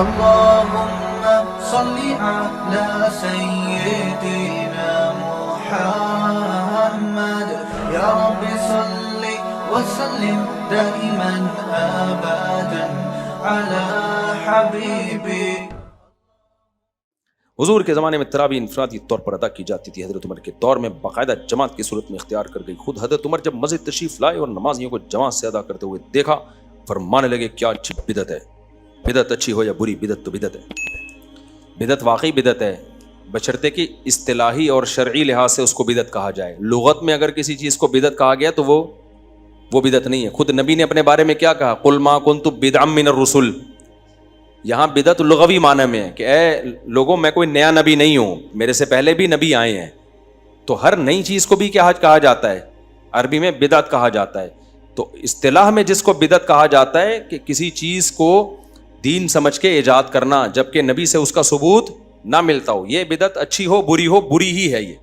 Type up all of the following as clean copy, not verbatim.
اللهم صل على سيدنا محمد يا رب صل وسلم دائما ابدا على حبيبي. حضور کے زمانے میں تراویح انفرادی طور پر ادا کی جاتی تھی. حضرت عمر کے دور میں باقاعدہ جماعت کی صورت میں اختیار کر گئی. خود حضرت عمر جب مسجد تشریف لائے اور نمازیوں کو جماعت سے ادا کرتے ہوئے دیکھا، فرمانے لگے کیا اچھی بدعت ہے. بدعت اچھی ہو یا بری، بدعت تو بدعت ہے. بدعت واقعی بدعت ہے، بشرطے کہ اصطلاحی اور شرعی لحاظ سے اس کو بدعت کہا جائے. لغت میں اگر کسی چیز کو بدعت کہا گیا تو وہ بدعت نہیں ہے. خود نبی نے اپنے بارے میں کیا کہا؟ قل ما کنت بدعا من الرسل. یہاں بدعت لغوی معنی میں ہے کہ اے لوگوں میں کوئی نیا نبی نہیں ہوں، میرے سے پہلے بھی نبی آئے ہیں. تو ہر نئی چیز کو بھی کیا کہا جاتا ہے؟ عربی میں بدعت کہا جاتا ہے. تو اصطلاح میں جس کو بدعت کہا جاتا ہے کہ کسی چیز کو دین سمجھ کے ایجاد کرنا جبکہ نبی سے اس کا ثبوت نہ ملتا ہو، یہ بدعت اچھی ہو بری ہی ہے یہ.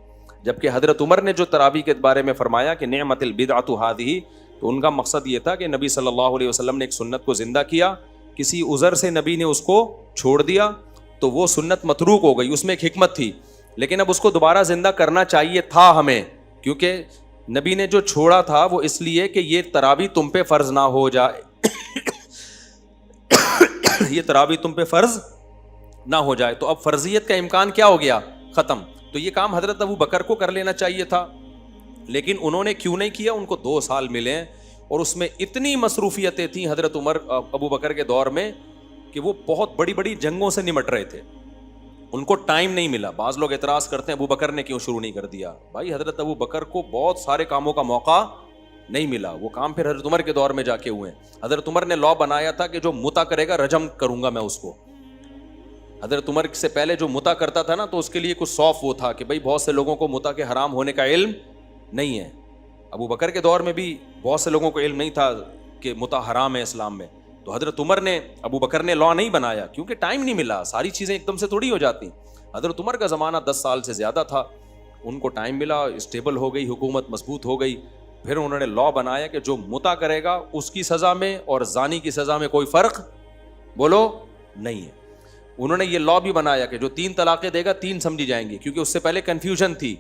جبکہ حضرت عمر نے جو تراویح کے بارے میں فرمایا کہ نعمت البدعۃ ھذہ، تو ان کا مقصد یہ تھا کہ نبی صلی اللہ علیہ وسلم نے ایک سنت کو زندہ کیا، کسی عذر سے نبی نے اس کو چھوڑ دیا تو وہ سنت متروک ہو گئی، اس میں ایک حکمت تھی، لیکن اب اس کو دوبارہ زندہ کرنا چاہیے تھا ہمیں، کیونکہ نبی نے جو چھوڑا تھا وہ اس لیے کہ یہ تراویح تم پہ فرض نہ ہو جائے یہ تراویح تم پہ فرض نہ ہو جائے. تو اب فرضیت کا امکان کیا ہو گیا؟ ختم. تو یہ کام حضرت ابو بکر کو کر لینا چاہیے تھا، لیکن انہوں نے کیوں نہیں کیا؟ ان کو 2 سال ملے اور اس میں اتنی مصروفیتیں تھیں حضرت عمر ابو بکر کے دور میں کہ وہ بہت بڑی بڑی جنگوں سے نمٹ رہے تھے، ان کو ٹائم نہیں ملا. بعض لوگ اعتراض کرتے ہیں ابو بکر نے کیوں شروع نہیں کر دیا؟ بھائی حضرت ابو بکر کو بہت سارے کاموں کا موقع نہیں ملا، وہ کام پھر حضرت عمر کے دور میں جا کے ہوئے ہیں. حضرت عمر نے لا بنایا تھا کہ جو متا کرے گا رجم کروں گا میں اس کو. حضرت عمر سے پہلے جو متا کرتا تھا نا تو اس کے لیے کچھ صوف وہ تھا کہ بھائی بہت سے لوگوں کو متا کے حرام ہونے کا علم نہیں ہے. ابو بکر کے دور میں بھی بہت سے لوگوں کو علم نہیں تھا کہ متا حرام ہے اسلام میں. تو حضرت عمر نے ابو بکر نے لا نہیں بنایا کیونکہ ٹائم نہیں ملا، ساری چیزیں ایک دم سے تھوڑی ہو جاتی. حضرت عمر کا زمانہ 10 سال سے زیادہ تھا، ان کو ٹائم ملا، اسٹیبل ہو گئی حکومت، مضبوط ہو گئی. پھر انہوں نے لا بنایا کہ جو متا کرے گا اس کی سزا میں اور زانی کی سزا میں کوئی فرق بولو نہیں ہے. انہوں نے یہ لا بھی بنایا کہ جو 3 طلاقیں دے گا 3 سمجھی جائیں گی، کیونکہ اس سے پہلے کنفیوژن تھی،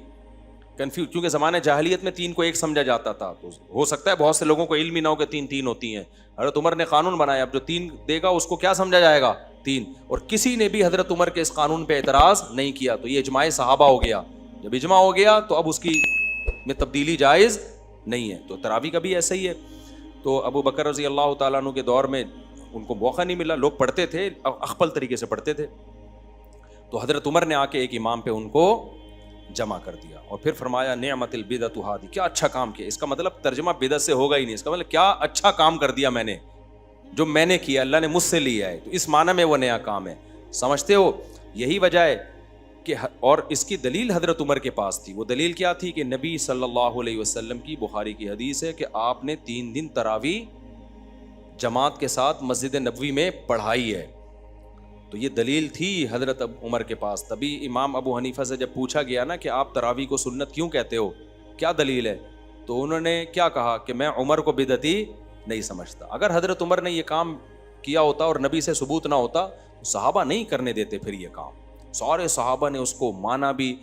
کیونکہ زمانہ جاہلیت میں 3 کو 1 سمجھا جاتا تھا. تو ہو سکتا ہے بہت سے لوگوں کو علم ہی نہ ہو کہ 3 ہوتی ہیں. حضرت عمر نے قانون بنایا اب جو 3 دے گا اس کو کیا سمجھا جائے گا؟ 3. اور کسی نے بھی حضرت عمر کے اس قانون پہ اعتراض نہیں کیا. تو یہ اجماع صحابہ ہو گیا. جب اجماع ہو گیا تو اب اس کی میں تبدیلی جائز نہیں ہے. تو تراویح کا بھی ایسا ہی ہے. تو ابو بکر رضی اللہ تعالیٰ عنہ کے دور میں ان کو موقع نہیں ملا، لوگ پڑھتے تھے اخپل طریقے سے پڑھتے تھے. تو حضرت عمر نے آ کے ایک امام پہ ان کو جمع کر دیا اور پھر فرمایا نعمت البدعۃ ھذہ، کیا اچھا کام کیا. اس کا مطلب ترجمہ بدعت سے ہوگا ہی نہیں، اس کا مطلب کیا اچھا کام کر دیا میں نے، جو میں نے کیا اللہ نے مجھ سے لیا ہے. تو اس معنی میں وہ نیا کام ہے. سمجھتے ہو؟ یہی وجہ ہے کہ اور اس کی دلیل حضرت عمر کے پاس تھی. وہ دلیل کیا تھی کہ نبی صلی اللہ علیہ وسلم کی بخاری کی حدیث ہے کہ آپ نے 3 دن تراویح جماعت کے ساتھ مسجد نبوی میں پڑھائی ہے. تو یہ دلیل تھی حضرت عمر کے پاس. تبھی امام ابو حنیفہ سے جب پوچھا گیا نا کہ آپ تراویح کو سنت کیوں کہتے ہو، کیا دلیل ہے، تو انہوں نے کیا کہا کہ میں عمر کو بدعتی نہیں سمجھتا. اگر حضرت عمر نے یہ کام کیا ہوتا اور نبی سے ثبوت نہ ہوتا تو صحابہ نہیں کرنے دیتے پھر یہ کام. سارے صحابہ نے اس کو مانا بھی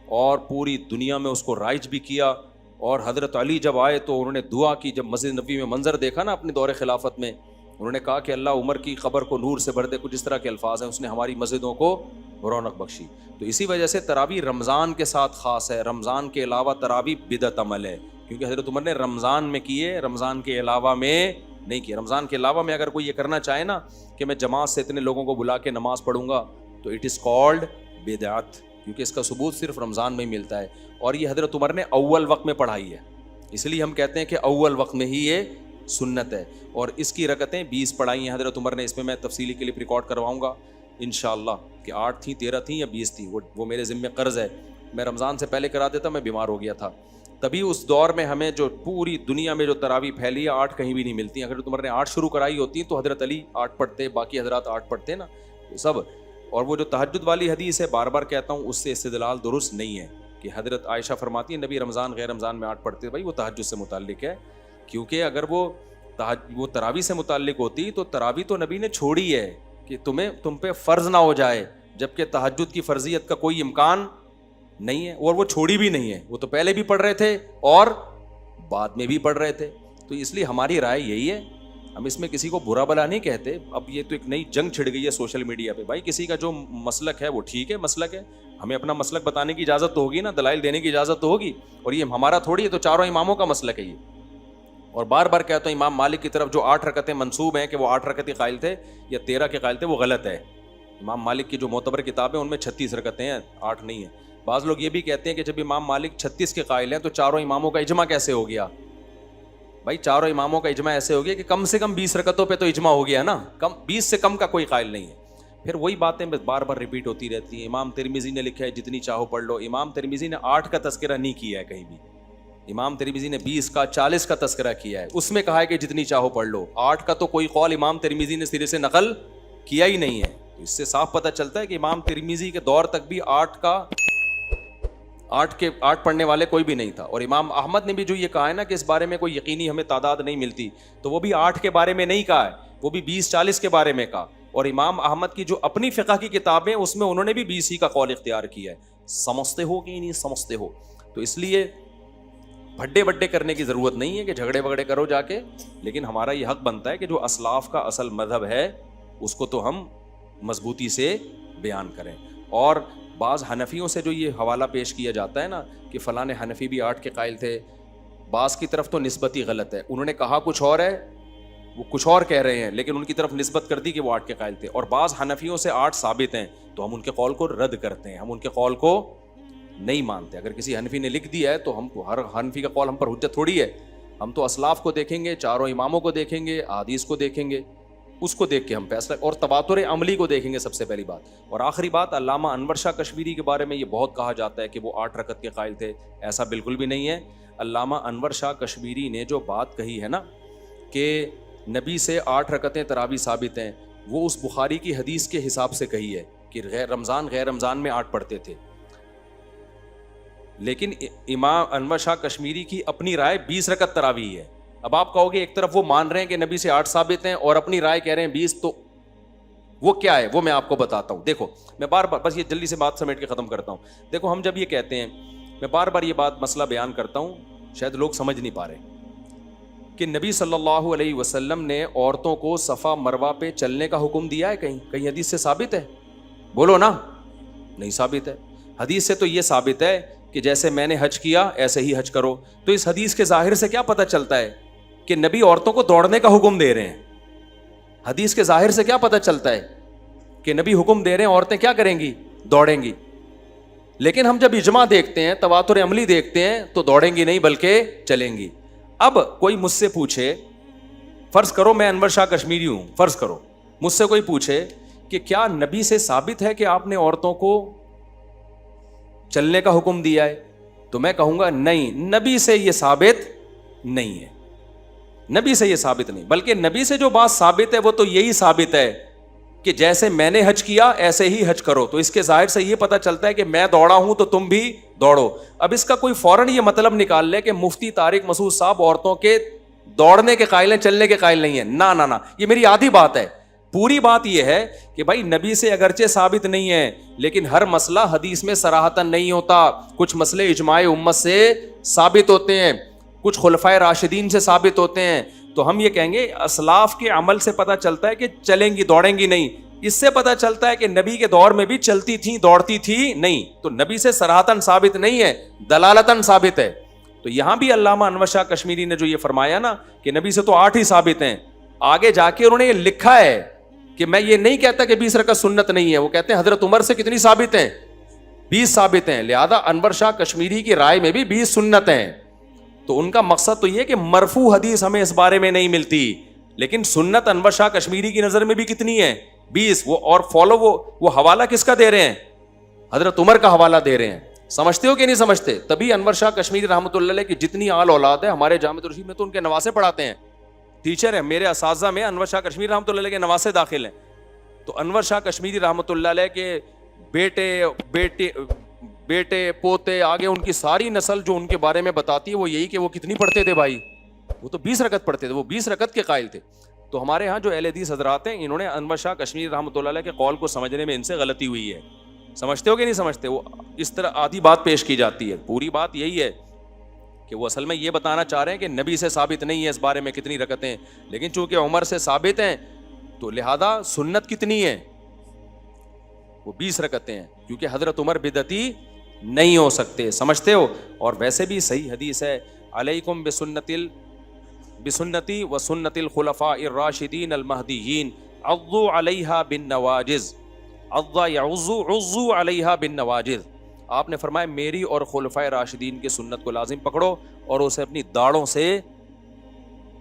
اور پوری دنیا میں اس کو رائج بھی کیا. اور حضرت علی جب آئے تو انہوں نے دعا کی، جب مسجد نبوی میں منظر دیکھا نا اپنے دور خلافت میں، انہوں نے کہا کہ اللہ عمر کی قبر کو نور سے بھر دے، کچھ اس طرح کے الفاظ ہیں. اس نے ہماری مسجدوں کو رونق بخشی. تو اسی وجہ سے تراویح رمضان کے ساتھ خاص ہے. رمضان کے علاوہ تراویح بدعت عمل ہے، کیونکہ حضرت عمر نے رمضان میں کیے، رمضان کے علاوہ میں نہیں کیے. رمضان کے علاوہ میں اگر کوئی یہ کرنا چاہے نا کہ میں جماعت سے اتنے لوگوں کو بلا کے نماز پڑھوں گا تو اٹ از کالڈ بدعت، کیونکہ اس کا ثبوت صرف رمضان میں ہی ملتا ہے. اور یہ حضرت عمر نے اول وقت میں پڑھائی ہے، اس لیے ہم کہتے ہیں کہ اول وقت میں ہی یہ سنت ہے. اور اس کی رکعتیں 20 پڑھائی ہیں حضرت عمر نے. اس میں میں تفصیلی کلپ ریکارڈ کرواؤں گا انشاءاللہ کہ 8 تھیں 13 تھیں یا 20 تھیں، وہ میرے ذمہ قرض ہے. میں رمضان سے پہلے کرا دیتا، میں بیمار ہو گیا تھا. تبھی اس دور میں ہمیں جو پوری دنیا میں جو تراویح پھیلی ہے 8 کہیں بھی نہیں ملتی. اگر حضرت عمر نے 8 شروع کرائی ہوتی تو حضرت علی 8 پڑھتے، باقی حضرات 8 پڑھتے نا سب. اور وہ جو تہجد والی حدیث ہے بار بار کہتا ہوں اس سے استدلال درست نہیں ہے کہ حضرت عائشہ فرماتی ہیں نبی رمضان غیر رمضان میں 8 پڑھتے. بھائی وہ تہجد سے متعلق ہے، کیونکہ اگر وہ تراویح سے متعلق ہوتی تو تراویح تو نبی نے چھوڑی ہے. کہ تم پہ فرض نہ ہو جائے، جبکہ تہجد کی فرضیت کا کوئی امکان نہیں ہے، اور وہ چھوڑی بھی نہیں ہے، وہ تو پہلے بھی پڑھ رہے تھے اور بعد میں بھی پڑھ رہے تھے. تو اس لیے ہماری رائے یہی ہے، ہم اس میں کسی کو برا بلا نہیں کہتے. اب یہ تو ایک نئی جنگ چھڑ گئی ہے سوشل میڈیا پہ، بھائی کسی کا جو مسلک ہے وہ ٹھیک ہے، مسلک ہے، ہمیں اپنا مسلک بتانے کی اجازت تو ہوگی نا، دلائل دینے کی اجازت تو ہوگی، اور یہ ہمارا تھوڑی ہے، تو چاروں اماموں کا مسلک ہے یہ. اور بار بار کہتا ہوں امام مالک کی طرف جو 8 رکعتیں منسوب ہیں کہ وہ 8 رکعت قائل تھے یا 13 کے قائل تھے، وہ غلط ہے. امام مالک کی جو معتبر کتابیں ان میں 36 رکعتیں ہیں، 8 نہیں ہیں. بعض لوگ یہ بھی کہتے ہیں کہ جب امام مالک 36 کے قائل ہیں تو چاروں اماموں کا اجماع کیسے ہو گیا؟ بھائی چاروں اماموں کا اجماع ایسے ہو گیا کہ کم سے کم 20 رکعتوں پہ تو اجماع ہو گیا نا، 20 سے کم کا کوئی قائل نہیں ہے. پھر وہی باتیں بار بار ریپیٹ ہوتی رہتی ہیں. امام ترمذی نے لکھا ہے جتنی چاہو پڑھ لو. امام ترمذی نے 8 کا تذکرہ نہیں کیا ہے کہیں بھی. امام ترمذی نے 20 کا 40 کا تذکرہ کیا ہے، اس میں کہا ہے کہ جتنی چاہو پڑھ لو. 8 کا تو کوئی قول امام ترمذی نے سرے سے نقل کیا ہی نہیں ہے. تو اس سے صاف پتہ چلتا ہے کہ امام ترمذی کے دور تک بھی 8 پڑھنے والے کوئی بھی نہیں تھا. اور امام احمد نے بھی جو یہ کہا ہے نا کہ اس بارے میں کوئی یقینی ہمیں تعداد نہیں ملتی، تو وہ بھی 8 کے بارے میں نہیں کہا ہے، وہ بھی 20-40 کے بارے میں کہا. اور امام احمد کی جو اپنی فقہ کی کتابیں اس میں انہوں نے بھی 20 ہی کا قول اختیار کیا ہے. سمجھتے ہو کہ نہیں سمجھتے ہو؟ تو اس لیے بھڈے بڈے کرنے کی ضرورت نہیں ہے کہ جھگڑے وگڑے کرو جا کے، لیکن ہمارا یہ حق بنتا ہے کہ جو اسلاف کا اصل مذہب ہے اس کو تو ہم مضبوطی سے بیان کریں. اور بعض حنفیوں سے جو یہ حوالہ پیش کیا جاتا ہے نا کہ فلاں حنفی بھی 8 کے قائل تھے، بعض کی طرف تو نسبت ہی غلط ہے. انہوں نے کہا کچھ اور ہے، وہ کچھ اور کہہ رہے ہیں، لیکن ان کی طرف نسبت کر دی کہ وہ 8 کے قائل تھے. اور بعض حنفیوں سے 8 ثابت ہیں تو ہم ان کے قول کو رد کرتے ہیں، ہم ان کے قول کو نہیں مانتے. اگر کسی حنفی نے لکھ دیا ہے تو ہم کو، ہر حنفی کا قول ہم پر حجت تھوڑی ہے. ہم تو اسلاف کو دیکھیں گے، چاروں اماموں کو دیکھیں گے، احادیث کو دیکھیں گے، اس کو دیکھ کے ہم فیصلہ، اور تواتر عملی کو دیکھیں گے سب سے پہلی بات. اور آخری بات، علامہ انور شاہ کشمیری کے بارے میں یہ بہت کہا جاتا ہے کہ وہ 8 رکعت کے قائل تھے. ایسا بالکل بھی نہیں ہے. علامہ انور شاہ کشمیری نے جو بات کہی ہے نا کہ نبی سے 8 رکعتیں تراویح ثابت ہیں، وہ اس بخاری کی حدیث کے حساب سے کہی ہے کہ غیر رمضان میں 8 پڑھتے تھے. لیکن امام انور شاہ کشمیری کی اپنی رائے 20 رکعت تراویح ہے. اب آپ کہو گے ایک طرف وہ مان رہے ہیں کہ نبی سے 8 ثابت ہیں اور اپنی رائے کہہ رہے ہیں 20، تو وہ کیا ہے وہ میں آپ کو بتاتا ہوں. دیکھو میں بار بار بس یہ جلدی سے بات سمیٹ کے ختم کرتا ہوں. دیکھو ہم جب یہ کہتے ہیں، میں بار بار یہ بات مسئلہ بیان کرتا ہوں، شاید لوگ سمجھ نہیں پا رہے کہ نبی صلی اللہ علیہ وسلم نے عورتوں کو صفا مروہ پہ چلنے کا حکم دیا ہے؟ کہیں حدیث سے ثابت ہے؟ بولو نا. نہیں ثابت ہے. حدیث سے تو یہ ثابت ہے کہ جیسے میں نے حج کیا ایسے ہی حج کرو. تو اس حدیث کے ظاہر سے کیا پتہ چلتا ہے کہ نبی عورتوں کو دوڑنے کا حکم دے رہے ہیں. حدیث کے ظاہر سے کیا پتہ چلتا ہے کہ نبی حکم دے رہے ہیں، عورتیں کیا کریں گی؟ دوڑیں گی. لیکن ہم جب اجماع دیکھتے ہیں، تواتر عملی دیکھتے ہیں، تو دوڑیں گی نہیں بلکہ چلیں گی. اب کوئی مجھ سے پوچھے، فرض کرو میں انور شاہ کشمیری ہوں، فرض کرو مجھ سے کوئی پوچھے کہ کیا نبی سے ثابت ہے کہ آپ نے عورتوں کو چلنے کا حکم دیا ہے؟ تو میں کہوں گا نہیں، نبی سے یہ ثابت نہیں ہے. نبی سے یہ ثابت نہیں، بلکہ نبی سے جو بات ثابت ہے وہ تو یہی ثابت ہے کہ جیسے میں نے حج کیا ایسے ہی حج کرو. تو اس کے ظاہر سے یہ پتہ چلتا ہے کہ میں دوڑا ہوں تو تم بھی دوڑو. اب اس کا کوئی فوراً یہ مطلب نکال لے کہ مفتی طارق مسعود صاحب عورتوں کے دوڑنے کے قائل ہیں، چلنے کے قائل نہیں ہیں. نہ، یہ میری آدھی بات ہے. پوری بات یہ ہے کہ بھائی نبی سے اگرچہ ثابت نہیں ہے، لیکن ہر مسئلہ حدیث میں صراحتاً نہیں ہوتا. کچھ مسئلے اجماع امت سے ثابت ہوتے ہیں، کچھ خلفائے راشدین سے ثابت ہوتے ہیں. تو ہم یہ کہیں گے اسلاف کے عمل سے پتہ چلتا ہے کہ چلیں گی، دوڑیں گی نہیں. اس سے پتہ چلتا ہے کہ نبی کے دور میں بھی چلتی تھیں، دوڑتی تھی نہیں. تو نبی سے صراحتاً ثابت نہیں ہے، دلالتاً ثابت ہے. تو یہاں بھی علامہ انور شاہ کشمیری نے جو یہ فرمایا نا کہ نبی سے تو 8 ہی ثابت ہیں، آگے جا کے انہوں نے یہ لکھا ہے کہ میں یہ نہیں کہتا کہ 20 رکعت سنت نہیں ہے. وہ کہتے ہیں حضرت عمر سے کتنی ثابت ہیں؟ 20 ثابت ہیں. لہذا انور شاہ کشمیری کی رائے میں بھی 20 سنت ہیں. تو ان کا مقصد تو یہ کہ مرفوع حدیث ہمیں اس بارے میں نہیں ملتی، لیکن سنت انور شاہ کشمیری کی نظر میں بھی کتنی ہے؟ 20. وہ اور فالو وہ حوالہ کس کا دے رہے ہیں؟ حضرت عمر کا حوالہ دے رہے ہیں. سمجھتے ہو کہ نہیں سمجھتے؟ تبھی انور شاہ کشمیری رحمۃ اللہ علیہ کی جتنی آل اولاد ہے ہمارے جامع رشید میں تو ان کے نواسے پڑھاتے ہیں، ٹیچر ہیں. میرے اساتذہ میں انور شاہ کشمیری رحمۃ اللہ علیہ کے نواسے داخل ہیں. تو انور شاہ کشمیری رحمۃ اللہ علیہ کے بیٹے پوتے آگے ان کی ساری نسل جو ان کے بارے میں بتاتی ہے وہ یہی کہ وہ کتنی پڑھتے تھے بھائی؟ وہ تو 20 رکعت پڑھتے تھے، وہ 20 رکعت کے قائل تھے. تو ہمارے ہاں جو اہل حدیث حضرات ہیں انہوں نے انور شاہ کشمیری رحمۃ اللہ علیہ کے قول کو سمجھنے میں ان سے غلطی ہوئی ہے. سمجھتے ہو کہ نہیں سمجھتے؟ وہ اس طرح آدھی بات پیش کی جاتی ہے. پوری بات یہی ہے کہ وہ اصل میں یہ بتانا چاہ رہے ہیں کہ نبی سے ثابت نہیں ہے اس بارے میں کتنی رکعتیں، لیکن چونکہ عمر سے ثابت ہیں تو لہذا سنت کتنی ہے؟ وہ 20 رکعتیں ہیں، کیونکہ حضرت عمر بدعتی نہیں ہو سکتے. سمجھتے ہو؟ اور ویسے بھی صحیح حدیث ہے، علیکم بسنتی و سنت الخلفاء الراشدین المہدیین عضوا علیہا بالنواجذ. عضا عضو علیہا بالنواجذ. آپ نے فرمایا میری اور خلفائے راشدین کی سنت کو لازم پکڑو اور اسے اپنی داڑھوں سے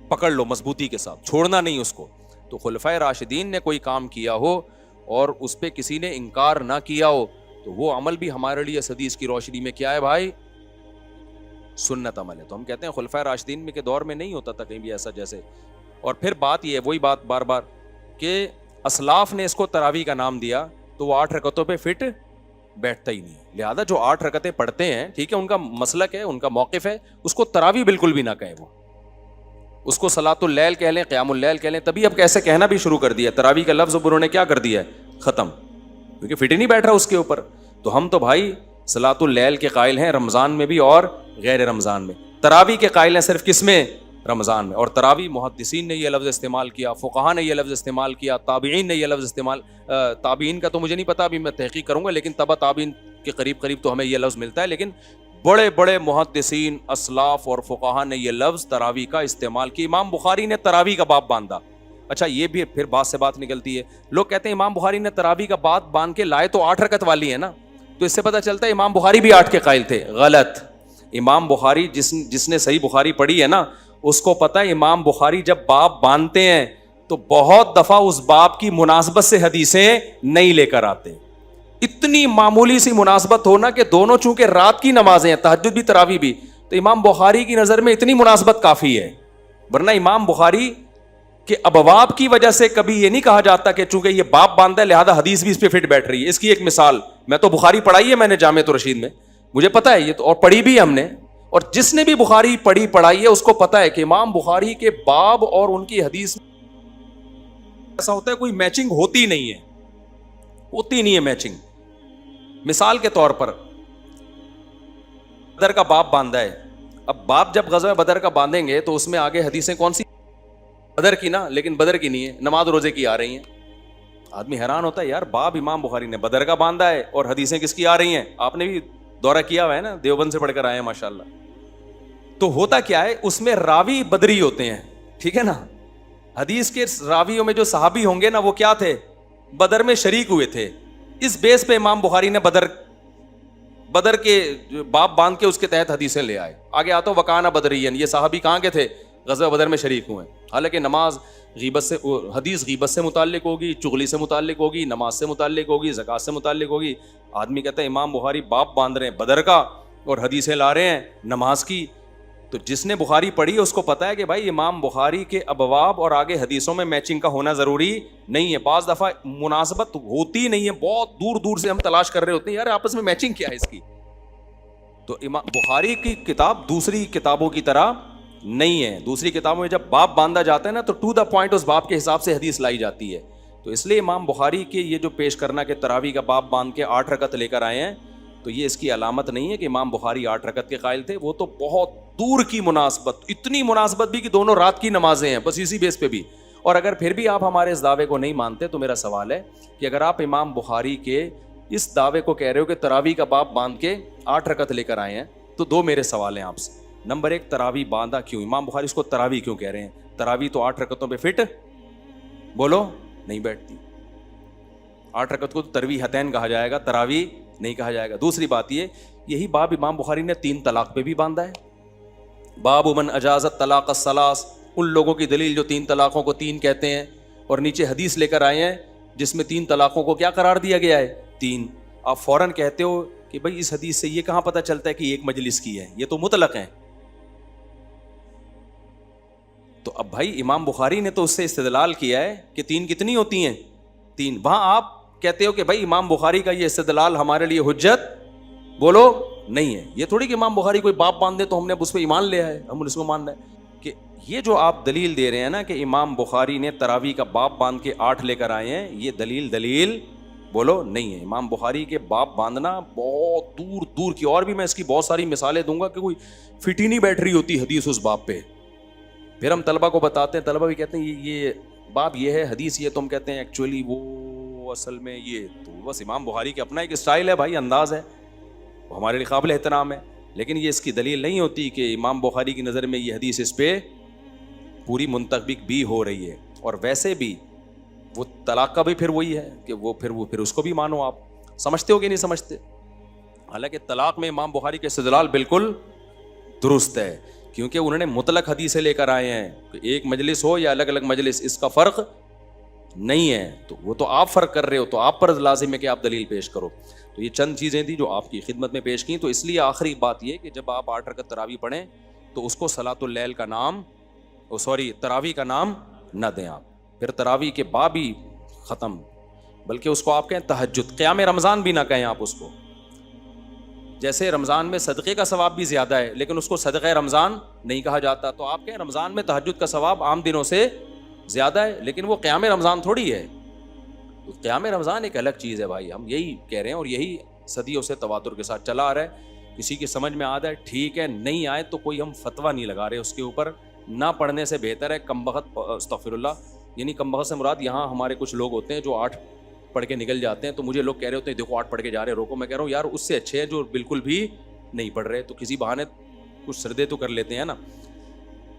پکڑ لو مضبوطی کے ساتھ، چھوڑنا نہیں اس کو. تو خلفائے راشدین نے کوئی کام کیا ہو اور اس پہ کسی نے انکار نہ کیا ہو تو وہ عمل بھی ہمارے لیے اس حدیث کی روشنی میں کیا ہے بھائی؟ سنت عمل ہے. تو ہم کہتے ہیں خلفائے راشدین میں کے دور میں نہیں ہوتا تھا کہیں بھی ایسا جیسے. اور پھر بات یہ ہے، وہی بات بار بار، کہ اسلاف نے اس کو تراویح کا نام دیا تو وہ 8 رکعتوں پہ فٹ بیٹھتا ہی نہیں. لہذا جو 8 رکعتیں پڑھتے ہیں، ٹھیک ہے، ان کا مسلک ہے، ان کا موقف ہے، اس کو تراویح بالکل بھی نہ کہیں. وہ اس کو صلاۃ اللیل کہہ لیں، قیام اللیل کہہ لیں. تبھی اب کیسے کہنا بھی شروع کر دیا، تراویح کا لفظ انہوں نے کیا کر دیا ہے، ختم، کیونکہ فٹ ہی نہیں بیٹھ رہا اس کے اوپر. تو ہم تو بھائی صلاۃ اللیل کے قائل ہیں رمضان میں بھی اور غیر رمضان میں. تراویح کے قائل ہیں صرف کس میں؟ رمضان میں. اور تراویح محدثین نے یہ لفظ استعمال کیا، فقہا نے یہ لفظ استعمال کیا، تابعین نے یہ لفظ استعمال، تابعین کا تو مجھے نہیں پتا، ابھی میں تحقیق کروں گا، لیکن تبع تابعین کے قریب تو ہمیں یہ لفظ ملتا ہے. لیکن بڑے بڑے محدثین اسلاف اور فقہا نے یہ لفظ تراویح کا استعمال کیا. امام بخاری نے تراویح کا باب باندھا. اچھا یہ بھی پھر بات سے بات نکلتی ہے، لوگ کہتے ہیں امام بخاری نے تراویح کا باب باندھ کے لائے تو 8 رکعت والی ہے نا، تو اس سے پتہ چلتا ہے امام بخاری بھی 8 کے قائل تھے. غلط. امام بخاری جس نے صحیح بخاری پڑھی ہے نا، اس کو پتہ ہے امام بخاری جب باب باندھتے ہیں تو بہت دفعہ اس باب کی مناسبت سے حدیثیں نہیں لے کر آتے. اتنی معمولی سی مناسبت ہونا کہ دونوں چونکہ رات کی نمازیں ہیں، تہجد بھی تراویح بھی، تو امام بخاری کی نظر میں اتنی مناسبت کافی ہے. ورنہ امام بخاری کے ابواب کی وجہ سے کبھی یہ نہیں کہا جاتا کہ چونکہ یہ باب باندھا ہے لہذا حدیث بھی اس پہ فٹ بیٹھ رہی ہے. اس کی ایک مثال، میں تو بخاری پڑھائی ہے میں نے جامعۃ الرشید میں، مجھے پتا ہے یہ تو، اور پڑھی بھی ہم نے، اور جس نے بھی بخاری پڑھائی ہے اس کو پتا ہے کہ امام بخاری کے باب اور ان کی حدیث ایسا ہوتا ہے کوئی میچنگ ہوتی نہیں ہے میچنگ. مثال کے طور پر بدر کا باب باندھا ہے. اب باب جب غزوہ بدر کا باندھیں گے تو اس میں آگے حدیثیں کون سی؟ بدر کی نا، لیکن بدر کی نہیں ہے، نماز روزے کی آ رہی ہیں. آدمی حیران ہوتا ہے یار باب امام بخاری نے بدر کا باندھا ہے اور حدیثیں کس کی آ رہی ہیں؟ آپ نے بھی دورہ کیا ہوا ہے نا، دیوبند سے پڑھ کر آئے ہیں ماشاءاللہ. تو ہوتا کیا ہے، اس میں راوی بدری ہوتے ہیں، ٹھیک ہے نا. حدیث کے راویوں میں جو صحابی ہوں گے نا وہ کیا تھے؟ بدر میں شریک ہوئے تھے. اس بیس پہ امام بخاری نے بدر کے باب باندھ کے اس کے تحت حدیثیں لے آئے. آگے آتا وکانہ بدرین، یہ صحابی کہاں کے تھے؟ غزوہ بدر میں شریک ہوئے. حالانکہ نماز غیبت سے، حدیث غیبت سے متعلق ہوگی، چغلی سے متعلق ہوگی، نماز سے متعلق ہوگی، زکات سے متعلق ہوگی. آدمی کہتا ہے امام بخاری باب باندھ رہے ہیں بدر کا اور حدیثیں لا رہے ہیں نماز کی. تو جس نے بخاری پڑھی ہے اس کو پتا ہے کہ بھائی امام بخاری کے ابواب اور آگے حدیثوں میں میچنگ کا ہونا ضروری نہیں ہے. بعض دفعہ مناسبت ہوتی نہیں ہے، بہت دور دور سے ہم تلاش کر رہے ہوتے ہیں یار آپس میں میچنگ کیا ہے اس کی. تو امام بخاری کی کتاب دوسری کتابوں کی طرح نہیں ہے. دوسری کتابوں میں جب باب باندھا جاتا ہے نا تو ٹو دا پوائنٹ اس باب کے حساب سے حدیث لائی جاتی ہے. تو اس لیے امام بخاری کے یہ جو پیش کرنا کہ تراویح کا باب باندھ کے 8 رکعت لے کر آئے ہیں، تو یہ اس کی علامت نہیں ہے کہ امام بخاری 8 رکعت کے قائل تھے. وہ تو بہت دور کی مناسبت، اتنی مناسبت بھی کہ دونوں رات کی نمازیں ہیں، بس اسی بیس پہ بھی. اور اگر پھر بھی آپ ہمارے اس دعوے کو نہیں مانتے تو میرا سوال ہے کہ اگر آپ امام بخاری کے اس دعوے کو کہہ رہے ہو کہ تراویح کا باب باندھ کے 8 رکعت لے کر آئے ہیں، تو 2 میرے سوال ہیں آپ سے. نمبر 1، تراویح باندھا کیوں؟ امام بخاری اس کو تراویح کیوں کہہ رہے ہیں؟ تراویح تو 8 رکعتوں پہ فٹ بولو نہیں بیٹھتی. 8 رکعت کو تو ترویحتین کہا جائے گا، تراویح نہیں کہا جائے گا. دوسری بات یہی باب امام بخاری نے 3 طلاق پہ بھی باندھا ہے. باب من اجازت طلاق الثلاث، ان لوگوں کی دلیل جو 3 طلاقوں کو 3 کہتے ہیں، اور نیچے حدیث لے کر آئے ہیں جس میں 3 طلاقوں کو کیا قرار دیا گیا ہے؟ 3. آپ فوراً کہتے ہو کہ بھائی اس حدیث سے یہ کہاں پتہ چلتا ہے کہ ایک مجلس کی ہے، یہ تو مطلق ہے. تو اب بھائی امام بخاری نے تو اس سے استدلال کیا ہے کہ 3 کتنی ہوتی ہیں؟ 3. وہاں آپ کہتے ہو کہ بھائی امام بخاری کا یہ استدلال ہمارے لیے حجت بولو نہیں ہے. یہ تھوڑی کہ امام بخاری کوئی باب باندھ دے تو ہم نے اس پہ ایمان لے آئے، ہم اس کو مان رہے ہیں کہ یہ جو آپ دلیل دے رہے ہیں نا کہ امام بخاری نے تراویح کا باب باندھ کے 8 لے کر آئے ہیں, یہ دلیل بولو نہیں ہے. امام بخاری کے باب باندھنا بہت دور دور کی, اور بھی میں اس کی بہت ساری مثالیں دوں گا کہ کوئی فٹ ہی نہیں بیٹھ رہی ہوتی حدیث اس باب پہ. پھر ہم طلبہ کو بتاتے ہیں, طلبہ بھی کہتے ہیں یہ باب یہ ہے, حدیث یہ, تم کہتے ہیں ایکچولی وہ اصل میں یہ. تو بس امام بخاری کا اپنا ایک اسٹائل ہے بھائی, انداز ہے, وہ ہمارے لیے قابل احترام ہے, لیکن یہ اس کی دلیل نہیں ہوتی کہ امام بخاری کی نظر میں یہ حدیث اس پہ پوری منطبق بھی ہو رہی ہے. اور ویسے بھی وہ طلاق کا بھی پھر وہی ہے کہ وہ پھر اس کو بھی مانو. آپ سمجھتے ہو کہ نہیں سمجھتے؟ حالانکہ طلاق میں امام بخاری کے استدلال بالکل درست ہے, کیونکہ انہوں نے مطلق حدیثیں لے کر آئے ہیں کہ ایک مجلس ہو یا الگ الگ مجلس, اس کا فرق نہیں ہے. تو وہ تو آپ فرق کر رہے ہو, تو آپ پر لازم ہے کہ آپ دلیل پیش کرو. تو یہ چند چیزیں تھیں جو آپ کی خدمت میں پیش کی. تو اس لیے آخری بات یہ کہ جب آپ 8 رکعت تراویح پڑھیں تو اس کو صلاۃ اللیل کا نام, تراویح کا نام نہ دیں آپ. پھر تراویح کے باب ہی ختم, بلکہ اس کو آپ کہیں تہجد. قیام رمضان بھی نہ کہیں آپ اس کو. جیسے رمضان میں صدقے کا ثواب بھی زیادہ ہے لیکن اس کو صدقہ رمضان نہیں کہا جاتا, تو آپ کہیں رمضان میں تہجد کا ثواب عام دنوں سے زیادہ ہے, لیکن وہ قیام رمضان تھوڑی ہے. تو قیام رمضان ایک الگ چیز ہے بھائی, ہم یہی کہہ رہے ہیں, اور یہی صدیوں سے تواتر کے ساتھ چلا آ رہا ہے. کسی کی سمجھ میں آ جائے ٹھیک ہے, نہیں آئے تو کوئی ہم فتویٰ نہیں لگا رہے اس کے اوپر. نہ پڑھنے سے بہتر ہے کم بخت, استغفر اللہ, یعنی کم بخت سے مراد یہاں ہمارے کچھ لوگ ہوتے ہیں جو 8 پڑھ کے نکل جاتے ہیں. تو مجھے لوگ کہہ رہے ہوتے ہیں دیکھو 8 پڑھ کے جا رہے, روکو. میں کہہ رہا ہوں یار اس سے اچھے ہیں جو بالکل بھی نہیں پڑھ رہے, تو کسی بہانے کچھ سردے تو کر لیتے ہیں نا.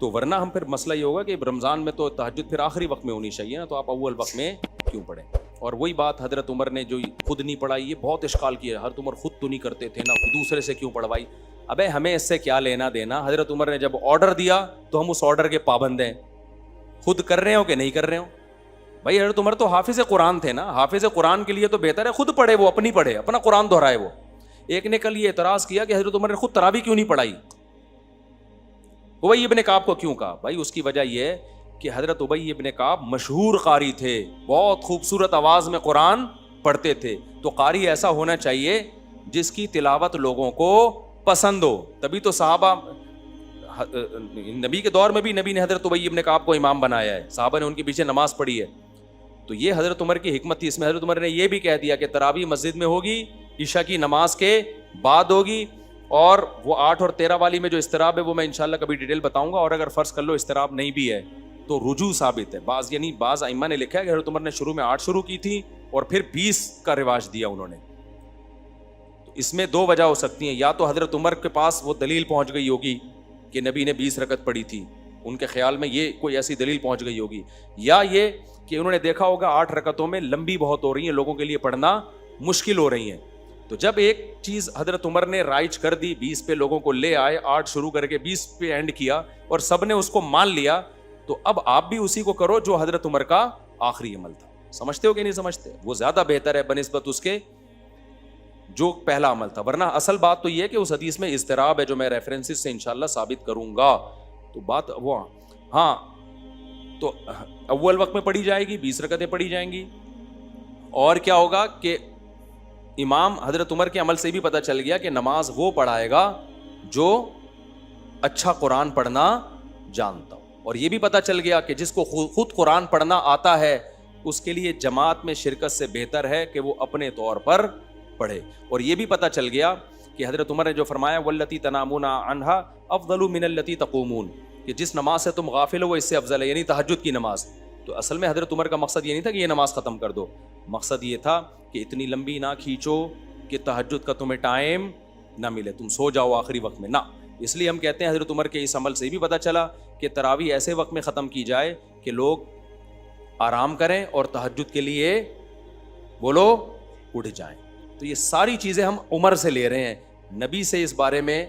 تو ورنہ ہم پھر مسئلہ یہ ہوگا کہ رمضان میں تو تہجد پھر آخری وقت میں ہونی چاہیے نا, تو آپ اول وقت میں کیوں پڑھیں؟ اور وہی بات حضرت عمر نے جو خود نہیں پڑھائی, یہ بہت اشکال کیا. حضرت عمر خود تو نہیں کرتے تھے نا, دوسرے سے کیوں پڑھوائی؟ ابے ہمیں اس سے کیا لینا دینا؟ حضرت عمر نے جب آرڈر دیا تو ہم اس آرڈر کے پابند ہیں. خود کر رہے ہو کہ نہیں کر رہے ہو بھائی. حضرت عمر تو حافظ قرآن تھے نا, حافظ قرآن کے لیے تو بہتر ہے خود پڑھے, وہ اپنی پڑھے, اپنا قرآن دہرائے. وہ ایک نے کل یہ اعتراض کیا کہ حضرت عمر نے خود تراویح کیوں نہیں پڑھائی, ابی ابن کعب کو کیوں کہا؟ بھائی اس کی وجہ یہ ہے کہ حضرت ابی ابن کعب مشہور قاری تھے, بہت خوبصورت آواز میں قرآن پڑھتے تھے. تو قاری ایسا ہونا چاہیے جس کی تلاوت لوگوں کو پسند ہو. تبھی تو صحابہ, نبی کے دور میں بھی نبی نے حضرت ابی ابن کعب کو امام بنایا ہے, صحابہ نے ان کے پیچھے نماز پڑھی ہے. تو یہ حضرت عمر کی حکمت تھی. اس میں حضرت عمر نے یہ بھی کہہ دیا کہ تراویح مسجد میں ہوگی, عشاء کی نماز کے بعد ہوگی, اور وہ 8 اور 13 والی میں جو اضطراب ہے وہ میں انشاءاللہ کبھی ڈیٹیل بتاؤں گا. اور اگر فرض کر لو اضطراب نہیں بھی ہے تو رجوع ثابت ہے. بعض ائمہ نے لکھا ہے کہ حضرت عمر نے شروع میں 8 شروع کی تھی اور پھر 20 کا رواج دیا انہوں نے. تو اس میں 2 وجہ ہو سکتی ہیں, یا تو حضرت عمر کے پاس وہ دلیل پہنچ گئی ہوگی کہ نبی نے 20 رکعت پڑھی تھی, ان کے خیال میں یہ کوئی ایسی دلیل پہنچ گئی ہوگی, یا یہ کہ انہوں نے دیکھا ہوگا 8 رکعتوں میں لمبی بہت ہو رہی ہیں, لوگوں کے لیے پڑھنا مشکل ہو رہی ہیں. تو جب ایک چیز حضرت عمر نے رائج کر دی, 20 پہ لوگوں کو لے آئے, 8 شروع کر کے 20 پہ اینڈ کیا, اور سب نے اس کو مان لیا, تو اب آپ بھی اسی کو کرو جو حضرت عمر کا آخری عمل تھا. سمجھتے ہو کہ نہیں سمجھتے؟ وہ زیادہ بہتر ہے بنسبت اس کے جو پہلا عمل تھا. ورنہ اصل بات تو یہ ہے کہ اس حدیث میں اضطراب ہے, جو میں ریفرنسز سے انشاءاللہ ثابت کروں گا. تو بات وہ, ہاں تو اول وقت میں پڑھی جائے گی, 20 رکعتیں پڑھی جائیں گی. اور کیا ہوگا کہ امام حضرت عمر کے عمل سے بھی پتہ چل گیا کہ نماز وہ پڑھائے گا جو اچھا قرآن پڑھنا جانتا ہو. اور یہ بھی پتہ چل گیا کہ جس کو خود قرآن پڑھنا آتا ہے اس کے لیے جماعت میں شرکت سے بہتر ہے کہ وہ اپنے طور پر پڑھے. اور یہ بھی پتہ چل گیا کہ حضرت عمر نے جو فرمایا واللتی تنامون عنہا افضل من التی تقومون, کہ جس نماز سے تم غافل ہو وہ اس سے افضل ہے, یعنی تہجد کی نماز. تو اصل میں حضرت عمر کا مقصد یہ نہیں تھا کہ یہ نماز ختم کر دو, مقصد یہ تھا کہ اتنی لمبی نہ کھینچو کہ تہجد کا تمہیں ٹائم نہ ملے, تم سو جاؤ آخری وقت میں. نہ, اس لیے ہم کہتے ہیں حضرت عمر کے اس عمل سے بھی پتہ چلا کہ تراویح ایسے وقت میں ختم کی جائے کہ لوگ آرام کریں اور تہجد کے لیے بولو اٹھ جائیں. تو یہ ساری چیزیں ہم عمر سے لے رہے ہیں, نبی سے اس بارے میں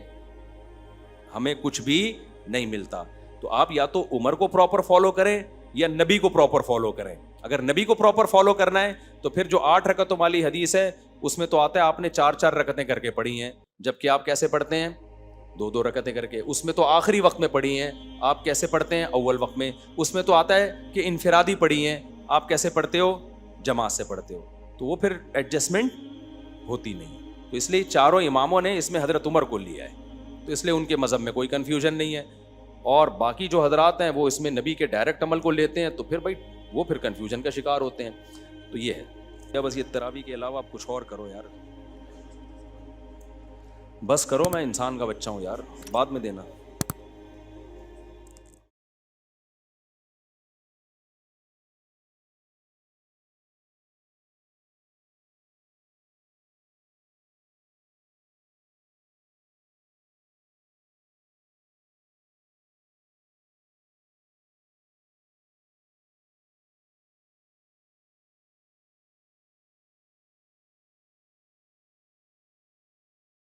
ہمیں کچھ بھی نہیں ملتا. تو آپ یا تو عمر کو پراپر فالو کریں یا نبی کو پراپر فالو کریں. اگر نبی کو پراپر فالو کرنا ہے تو پھر جو 8 رکعتوں والی حدیث ہے اس میں تو آتا ہے آپ نے 4 رکعتیں کر کے پڑھی ہیں, جبکہ آپ کیسے پڑھتے ہیں 2 رکعتیں کر کے. اس میں تو آخری وقت میں پڑھی ہیں, آپ کیسے پڑھتے ہیں اول وقت میں. اس میں تو آتا ہے کہ انفرادی پڑھی ہیں, آپ کیسے پڑھتے ہو جماعت سے پڑھتے ہو. تو وہ پھر ایڈجسٹمنٹ ہوتی نہیں. تو اس لیے چاروں اماموں نے اس میں حضرت عمر کو لیا ہے, تو اس لیے ان کے مذہب میں کوئی کنفیوژن نہیں ہے. اور باقی جو حضرات ہیں وہ اس میں نبی کے ڈائریکٹ عمل کو لیتے ہیں، تو پھر بھائی وہ پھر کنفیوژن کا شکار ہوتے ہیں. تو یہ ہے کیا بس یہ تراویح کے علاوہ آپ کچھ اور کرو یار، بس کرو، میں انسان کا بچہ ہوں یار، بعد میں دینا.